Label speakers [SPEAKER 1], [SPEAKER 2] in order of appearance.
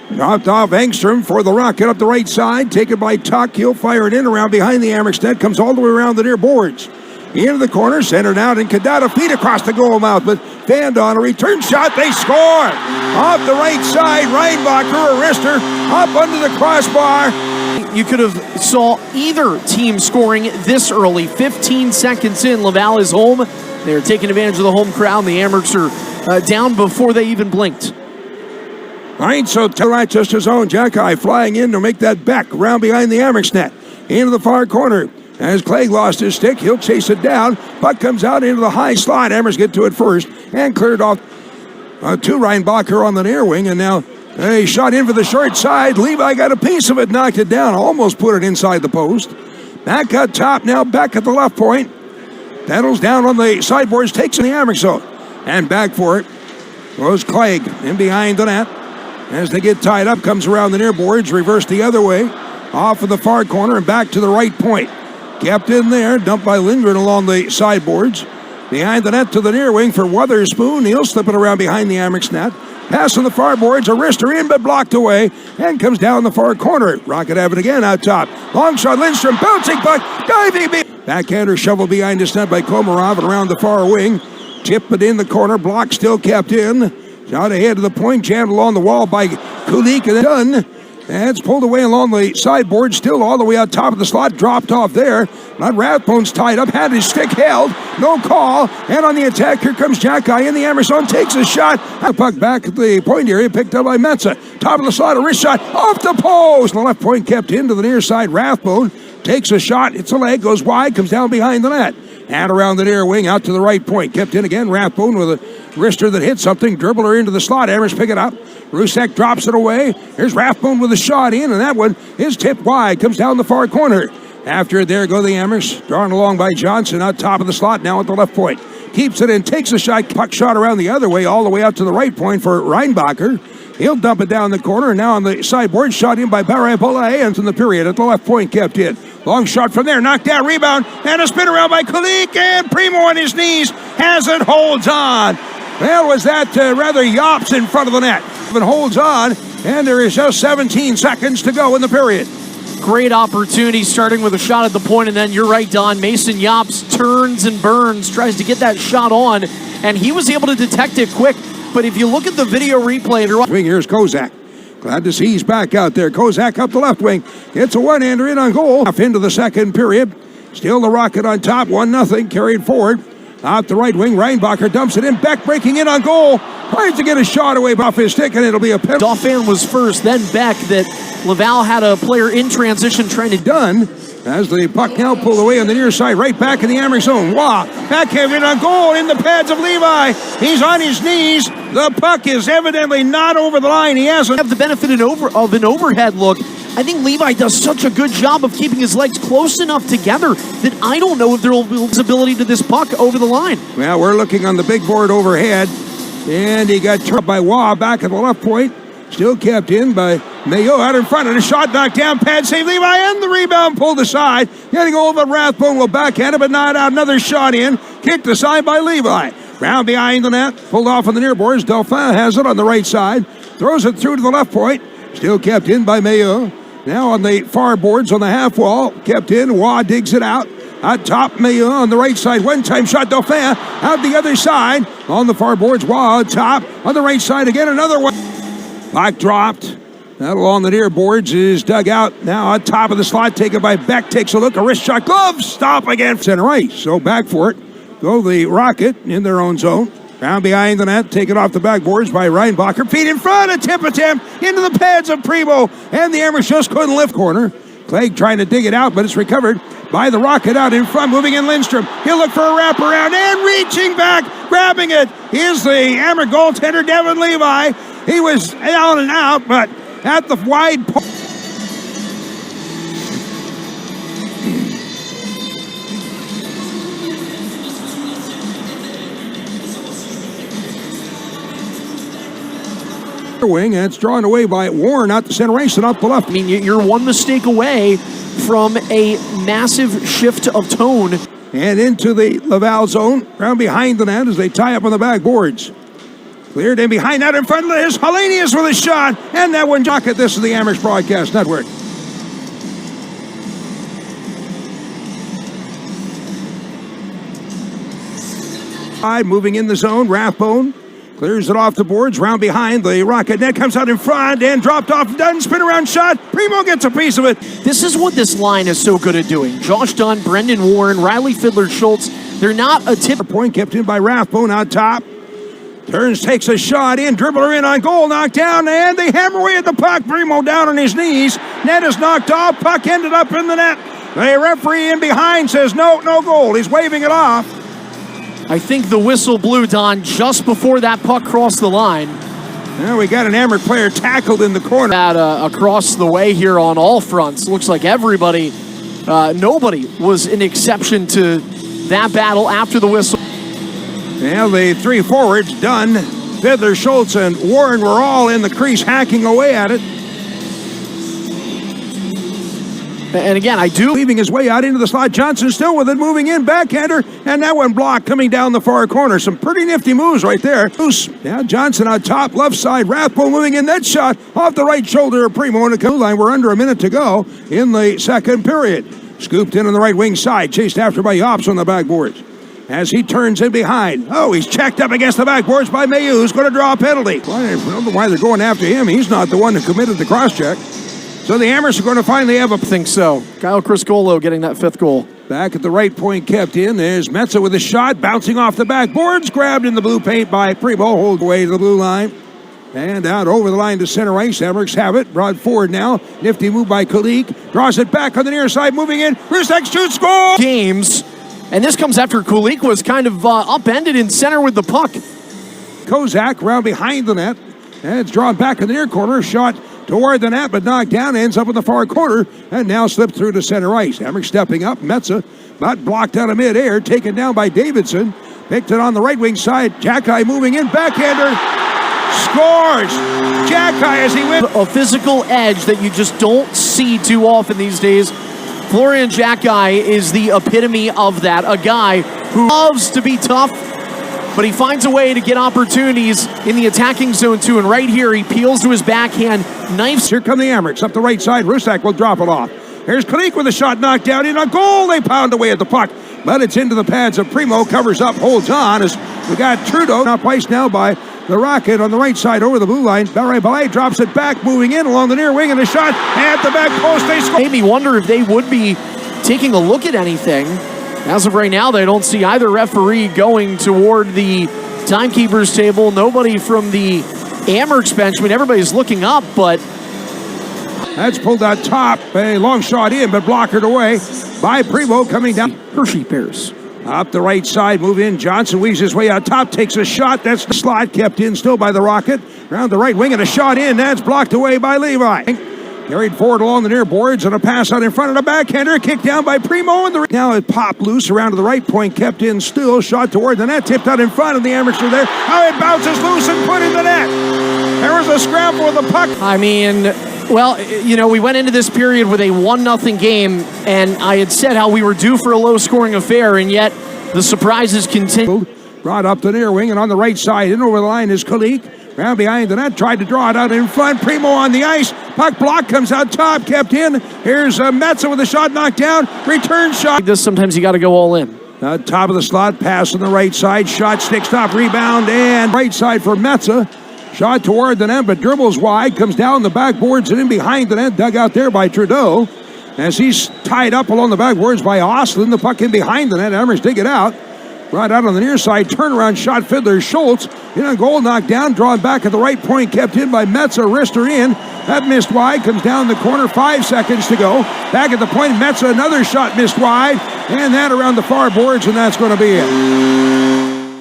[SPEAKER 1] Dropped off Engstrom for the Rocket up the right side. Taken by Tuch. He'll fire it in around behind the Amerks net. Comes all the way around the near boards. Into the corner, centered out, and Kadata feet across the goal mouth. But Van on a return shot. They score! Off the right side, Reinbacher, a wrister, up under the crossbar.
[SPEAKER 2] You could have saw either team scoring this early. 15 seconds in, Laval is home. They're taking advantage of the home crowd. The Amerks are down before they even blinked.
[SPEAKER 1] All right, so Rochester's own Xhekaj flying in to make that Beck around behind the Amerks net. Into the far corner. As Clay lost his stick, he'll chase it down. Puck comes out into the high slot. Amerks get to it first and cleared off to Reinbacher on the near wing. And now a shot in for the short side. Levi got a piece of it, knocked it down, almost put it inside the post. Back up top now, back at the left point. Pedals down on the sideboards, takes in the Amerks zone. And back for it goes Clegg in behind the net. As they get tied up, comes around the near boards, reversed the other way. Off of the far corner and back to the right point. Kept in there, dumped by Lindgren along the sideboards. Behind the net to the near wing for Wotherspoon. He'll slip it around behind the Amerks net. Pass on the far boards, a wrister in but blocked away. And comes down the far corner. Rocket have it again out top. Long shot, Lindstrom, bouncing puck, diving. Backhander shoveled behind his net by Komarov and around the far wing. Tip it in the corner, block still kept in. Shot ahead of the point, jammed along the wall by Kulik and done. And it's pulled away along the sideboard, still all the way out top of the slot, dropped off there. But Rathbone's tied up, had his stick held, no call. And on the attack, here comes Xhekaj in the Amerks zone, takes a shot. The puck back at the point area, picked up by Mensah. Top of the slot, a wrist shot, off the post. The left point kept into the near side. Rathbone takes a shot, it's a leg, goes wide, comes down behind the net. And around the near wing, out to the right point. Kept in again, Rathbone with a wrister that hit something. Dribbler into the slot, Amerks pick it up. Rusek drops it away. Here's Rathbone with a shot in, and that one is tipped wide. Comes down the far corner. After it, there go the Amerks. Drawn along by Johnson, out top of the slot, now at the left point. Keeps it in, takes a shot. Puck shot around the other way, all the way out to the right point for Reinbacher. He'll dump it down the corner, and now on the sideboard, shot in by Barre-Bollet, and in the period at the left point kept in. Long shot from there, knocked down, rebound, and a spin around by Kulik, and Primeau on his knees has it, holds on. Well, was that rather yops in front of the net. But holds on, and there is just 17 seconds to go in the period.
[SPEAKER 2] Great opportunity, starting with a shot at the point, and then you're right, Don. Mason Yops turns and burns, tries to get that shot on, and he was able to detect it quick. But if you look at the video replay,
[SPEAKER 1] here's Kozak. Glad to see he's back out there. Kozak up the left wing. Gets a one-hander in on goal. Off into the second period. Still the Rocket on top. 1-0. Carried forward. Out the right wing. Reinbacher dumps it in. Beck breaking in on goal. Tries to get a shot away off his stick, and it'll be a penalty.
[SPEAKER 2] Dauphin was first, then Beck. That Laval had a player in transition trying to
[SPEAKER 1] done. As the puck now pulled away on the near side, right back in the Amerks zone. Backhand in on goal in the pads of Levi. He's on his knees. The puck is evidently not over the line. He hasn't
[SPEAKER 2] have the benefit of an overhead look. I think Levi does such a good job of keeping his legs close enough together that I don't know if there will be visibility to this puck over the line.
[SPEAKER 1] Well, we're looking on the big board overhead. And he got turned by Waugh back at the left point. Still kept in by Mayo out in front, and a shot knocked down. Pad save Levi, and the rebound pulled aside. Getting over, Rathbone will backhand it, but not out. Another shot in. Kicked aside by Levi. Round behind the net. Pulled off on the near boards. Dauphin has it on the right side. Throws it through to the left point. Still kept in by Mayo. Now on the far boards on the half wall. Kept in. Waugh digs it out. Out top, Mayo on the right side. One-time shot, Dauphin. Out the other side. On the far boards, Waugh top. On the right side again, another one. Puck dropped. That along the near boards is dug out. Now on top of the slot, taken by Beck. Takes a look, a wrist shot, glove, stop again. Center ice, so back for it. Go the Rocket in their own zone. Round behind the net, taken off the backboards by Reinbacher. Feet in front, a tip attempt into the pads of Primeau. And the Amerks just couldn't lift corner. Clegg trying to dig it out, but it's recovered by the Rocket out in front, moving in Lindstrom. He'll look for a wraparound and reaching back, grabbing it. Is the Amerks goaltender, Devin Levi. He was out and out, but at the wide point. Wing, and it's drawn away by Warren out the center ice and up the left.
[SPEAKER 2] I mean, you're one mistake away from a massive shift of tone.
[SPEAKER 1] And into the Laval zone, round behind the net as they tie up on the backboards. Cleared in behind that in front of his Hellenius with a shot. And that one, Jocket. This is the Amherst Broadcast Network. Moving in the zone, Rathbone clears it off the boards, round behind the Rocket net, comes out in front and dropped off, Dunn, spin around shot, Primeau gets a piece of it.
[SPEAKER 2] This is what this line is so good at doing. Josh Dunn, Brendan Warren, Riley Fiddler-Schultz, they're not a tip.
[SPEAKER 1] Point kept in by Rathbone out top. Turns, takes a shot in, dribbler in on goal, knocked down, and they hammer away at the puck. Primeau down on his knees, net is knocked off, puck ended up in the net. The referee in behind says no goal, he's waving it off.
[SPEAKER 2] I think the whistle blew, Don, just before that puck crossed the line.
[SPEAKER 1] Now we got an Amherst player tackled in the corner.
[SPEAKER 2] Across the way here on all fronts. Looks like everybody, nobody was an exception to that battle after the whistle.
[SPEAKER 1] Well, the three forwards, Dunn, Fiddler, Schultz, and Warren were all in the crease hacking away at it.
[SPEAKER 2] And again, I do.
[SPEAKER 1] Leaving his way out into the slot. Johnson still with it, moving in, backhander, and that one blocked coming down the far corner. Some pretty nifty moves right there. Now Johnson on top, left side. Rathbone moving in, that shot off the right shoulder of Primeau on the goal line. We're under a minute to go in the second period. Scooped in on the right wing side, chased after by Yops on the backboards. As he turns in behind. Oh, he's checked up against the backboards by Mayu, who's going to draw a penalty. Well, I don't know why they're going after him. He's not the one who committed the cross-check. So the Amherst are going to finally have a...
[SPEAKER 2] think so. Kyle Criscolo getting that fifth goal.
[SPEAKER 1] Back at the right point kept in. There's Metza with a shot, bouncing off the backboards, grabbed in the blue paint by Primeau, hold away to the blue line. And out over the line to center ice. Amherst have it, brought forward now. Nifty move by Kulik. Draws it back on the near side, moving in. Xhekaj shoots, score!
[SPEAKER 2] Games. And this comes after Kulik was kind of upended in center with the puck.
[SPEAKER 1] Kozak round behind the net. And it's drawn back in the near corner. Shot toward the net, but knocked down, ends up in the far corner, and now slipped through to center ice. Amherst stepping up, Metza, but blocked out of midair, taken down by Davidson. Picked it on the right wing side. Xhekaj moving in, backhander, scores! Xhekaj as he wins.
[SPEAKER 2] A physical edge that you just don't see too often these days. Florian Xhekaj is the epitome of that. A guy who loves to be tough, but he finds a way to get opportunities in the attacking zone too. And right here, he peels to his backhand, knifes.
[SPEAKER 1] Here come the Amherst up the right side. Xhekaj will drop it off. Here's Kulik with a shot knocked down in a goal. They pound away at the puck, but it's into the pads of Primeau. Covers up, holds on as we got Trudeau up ice now by the Rocket on the right side over the blue line. Ballet drops it back, moving in along the near wing, and a shot at the back post. They score.
[SPEAKER 2] Made me wonder if they would be taking a look at anything. As of right now, they don't see either referee going toward the timekeeper's table. Nobody from the Amherst bench. I mean, everybody's looking up, but...
[SPEAKER 1] That's pulled out top. A long shot in, but blockered away by Primeau coming down.
[SPEAKER 2] Hershey Pierce.
[SPEAKER 1] Up the right side, move in. Johnson weaves his way out top, takes a shot. That's the slot kept in still by the Rocket. Round the right wing and a shot in. That's blocked away by Levi. Carried forward along the near boards and a pass out in front of the backhander. Kicked down by Primeau. And now it popped loose around to the right point. Kept in still. Shot toward the net. Tipped out in front of the Amherst are there. Oh, it bounces loose and put in the net. There was a scramble with the puck.
[SPEAKER 2] I mean, well, you know, we went into this period with a 1-0 game, and I had said how we were due for a low-scoring affair, and yet the surprises continue.
[SPEAKER 1] Brought up the near wing and on the right side. In over the line is Kulik. Round behind the net, tried to draw it out in front. Primeau on the ice. Puck block comes out top, kept in. Here's Metza with a shot knocked down. Return shot.
[SPEAKER 2] Like this, sometimes you got to go all in.
[SPEAKER 1] Top of the slot, pass on the right side. Shot, stick, stop, rebound, and right side for Metza. Shot toward the net, but dribbles wide. Comes down the backboards and in behind the net. Dug out there by Trudeau. As he's tied up along the backboards by Austin. The puck in behind the net. Amherst dig it out. Right out on the near side, turnaround shot, Fiddler, Schultz, in a goal, knocked down, drawn back at the right point, kept in by Metza, wrister in, that missed wide, comes down the corner, 5 seconds to go, back at the point, Metza, another shot missed wide, and that around the far boards, and that's going to be it.